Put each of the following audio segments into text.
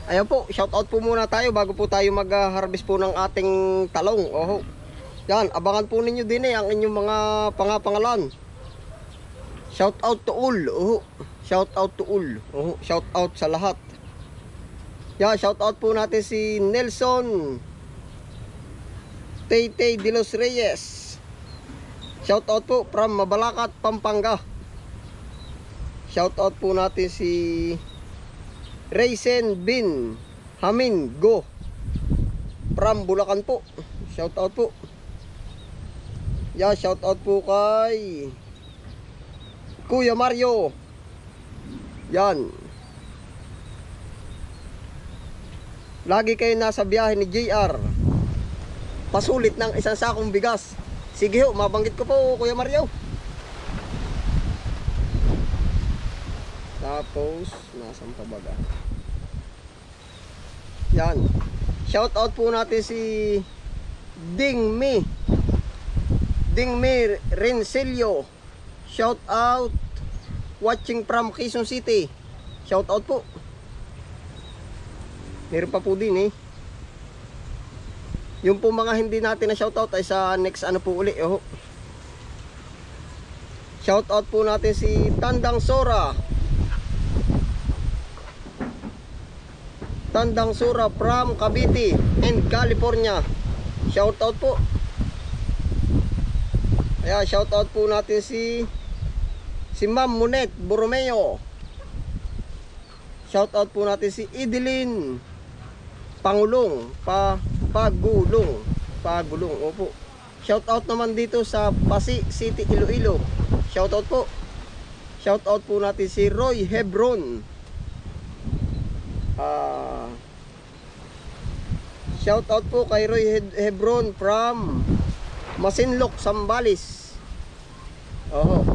Ayan po, shout out po muna tayo bago po tayo mag-harvest po ng ating talong. Oho. Yan, abangan po ninyo din ang inyong mga pangapangalan. Shout out to all. Oho. Shout out to all. Oho. Shout out sa lahat. Yan, shout out po natin si Nelson Taytay de los Reyes. Shout out po from Mabalacat, Pampanga. Shout out po natin si Raisin Bin Hamin Go from Bulacan po. Shout out po. Yeah, shout out po kay Kuya Mario. Yan. Lagi kayo nasa biyahe ni JR. Pasulit ng isang sakong bigas. Sige ho, mabanggit ko po Kuya Mario. Tapos, nasaan pa baga? Yan. Shout out po natin si Dingmi Rencelio. Shout out. Watching from Quezon City. Shout out po. Meron pa po din eh. Yung po mga hindi natin na shout out ay sa next ano po uli. Oh. Shout out po natin si Tandang Sora. Tandang Sura from Cavite and California. Shout out po. Kaya shout out po natin si Ma'am Monet Borromeo. Shout out po natin si Idelin Pagulong. Opo. Shout out naman dito sa Pasig City, Iloilo. Shout out po. Shout out po natin si Roy Hebron. Shout out po kay Roy Hebron from Masinloc, Sambales. Oho.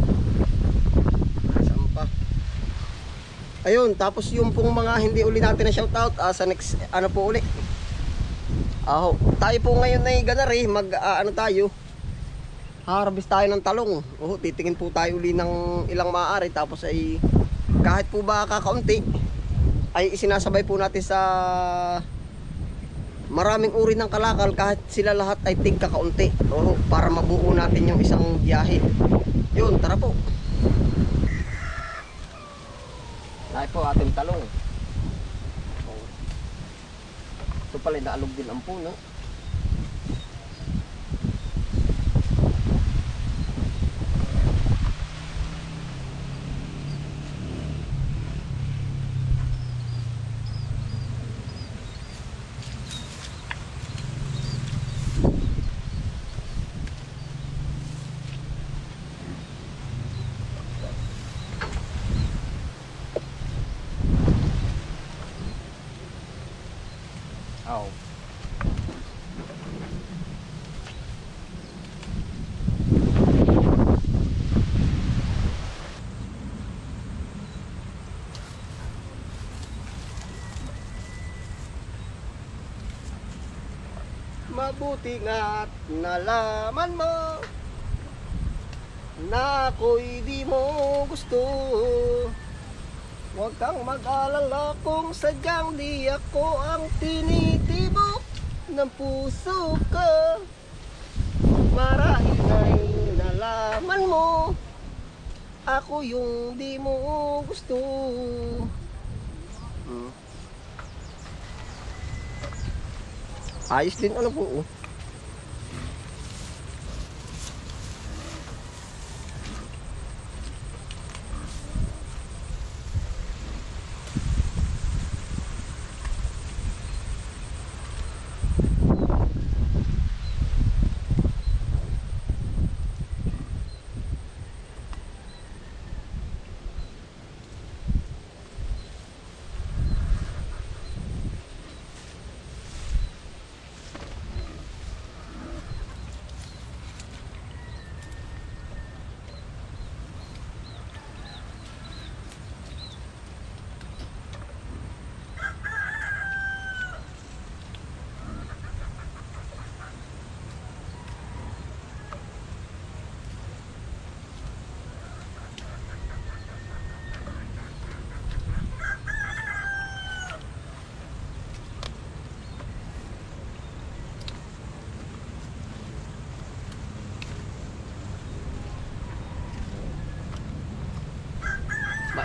Sampa. Ayun, tapos yung pong mga hindi uli natin na shout out sa next ano po uli. Oho. Tayo po ngayon ay ganari ano tayo. Harvest tayo ng talong. Oho, titingin po tayo uli ng ilang maaari tapos ay kahit po ba kakaunti ay isinasabay po natin sa maraming uri ng kalakal kahit sila lahat ay tigkakaunti. Oo, para mabuo natin yung isang biyahe. Yun, tara po. Tayo po ating talong. Ito pala naalog din ang puno. Oh. Mabuti nga't nalaman mo na ako'y di mo gusto. Huwag kang mag-alala kung sadyang di ako ang tinitibok ng puso ko. Marahil ay nalaman mo ako yung di mo gusto. Ayos din ano po oh.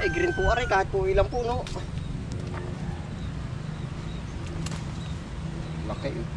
Ay, green po aray, kahit po ilang puno. Laki yun.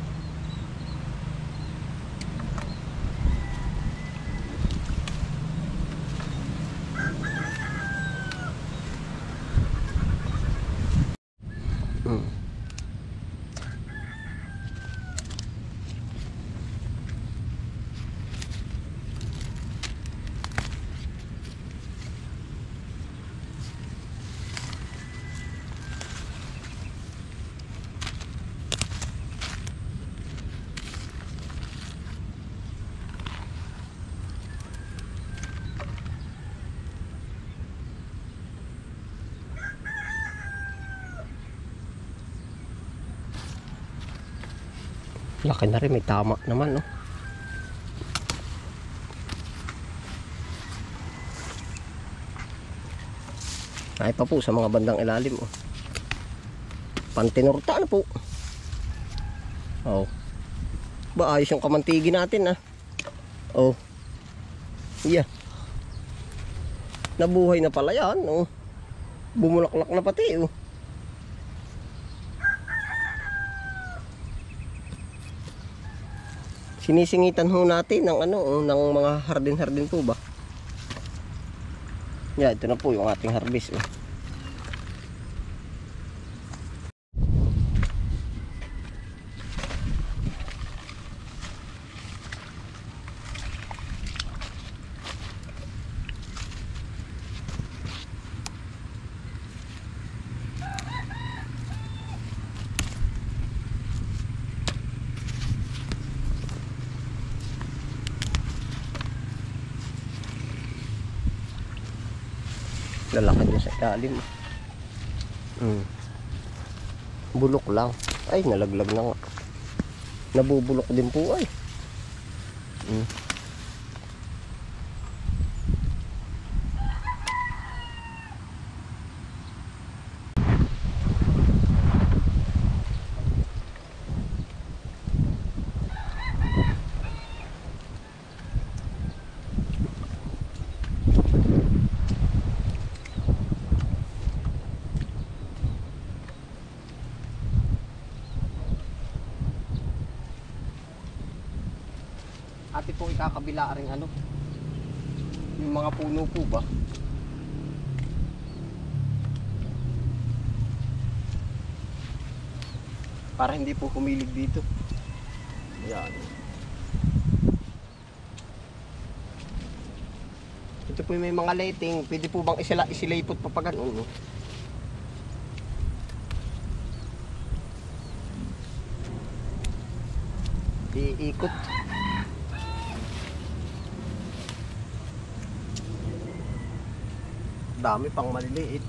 Laki na rin, may tama naman, no? Ay pa po sa mga bandang ilalim, oh. Pantinorta na po. Oh. Ba, ayos yung kamantigi natin, ah. Oh. Yeah. Nabuhay na pala yan, oh. Bumulaklak na pati, oh. Sinisingitan ho natin ng ano, ng mga hardin-hardin po ba. Yeah, ito na po yung ating harvest, oh. Lalaki din sa ilalim. Bulok lang. Ay, nalaglag na nga. Nabubulok din po ay. Ate po ikakabila ring ano, yung mga puno po ba, para hindi po humilig dito. Ayan. Ito po may mga lighting, pwede po bang isilaypot pa pa ganun, no? Iikot. Dami pang maliliit.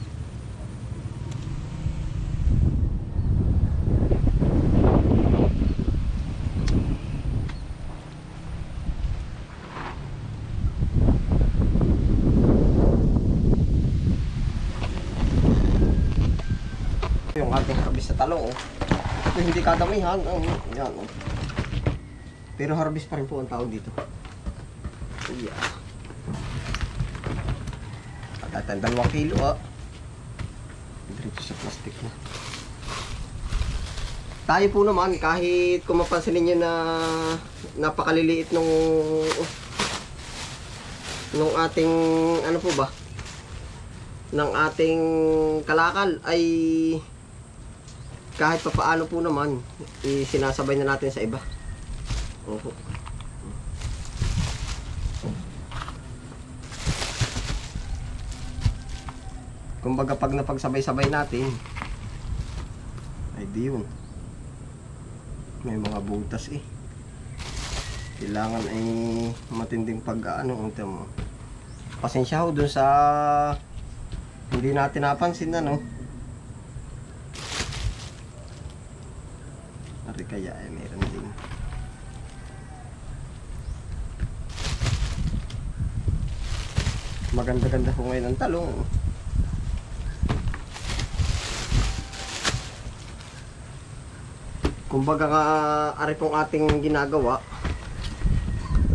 Yung ating harvest sa talong, oh. Ito hindi kadamihan, yan, oh. Pero harvest pa rin po ang tawag dito. Yeah. At 2 kilo, ah. Diretso sa plastic na. Tayo po naman, kahit kung mapansin niyo na napakaliliit nung ating ano po ba, ng ating kalakal, ay kahit pa paano po naman sinasabay na natin sa iba. Opo. Kumbaga pag napagsabay-sabay natin, ay di yun, may mga butas eh. Kailangan ay matinding pag-ano, pasensya ho dun sa hindi natin napansin, ano. Ari kaya ay meron din. Maganda-ganda po ngayon ang talong. Kumbaga nga, ari pong ating ginagawa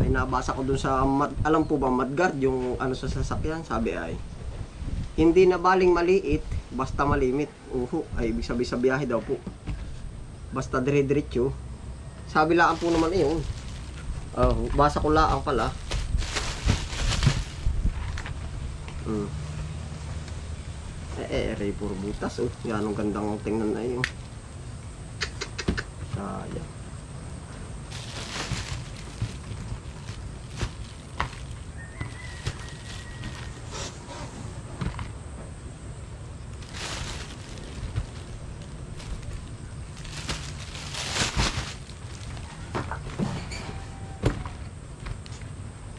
ay nabasa ko dun sa alam po ba, mudguard, yung ano sa sasakyan, sabi ay Hindi na baling maliit, basta malimit. Ay ibig sabihin sa biyahe daw po. Basta dire-diretso. Sabi lang po naman iyon. Basa ko lang pala. Aray puro butas. Yan ang gandang tingnan na yun. Sayang.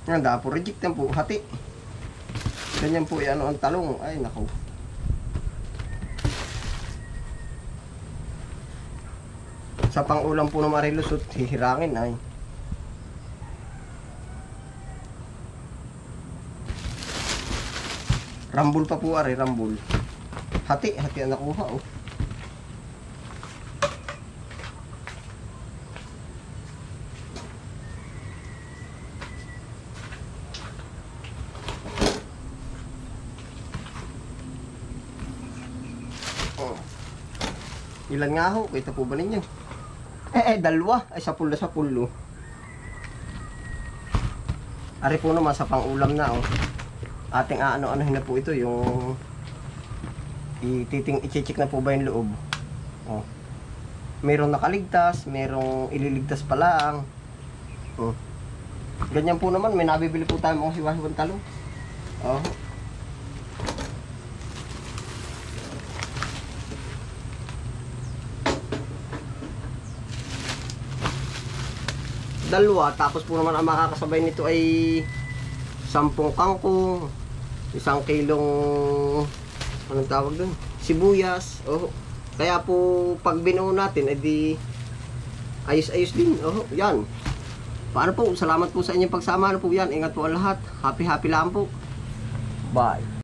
Yan, dapo reject yan po, hati. Ganyan po yan ang talong. Ay, nako. Sa pang-ulam po ng marilusot, hihirangin ay. Rambul pa po, rambul. Hati ang nakuha, Ilan nga ho? Kita po ba ninyo? Dalawa. Ay, sa pulo. Ari po naman sa pang-ulam na, Ating ano-ano na po ito, yung i-check na po ba yung loob. Merong nakaligtas, merong ililigtas pa lang. Ganyan po naman, may nabibili po tayo mga hiwa-hiwang talong. Dalawa, tapos po naman ang makakasabay nito ay 10 kangkong, 1 kilong anong tawag dun? Sibuyas. Kaya po pag binuo natin edi ayos-ayos din. Yan. Paano po? Salamat po sa inyong pagsama po yan. Ingat po ang lahat. Happy lang po. Bye.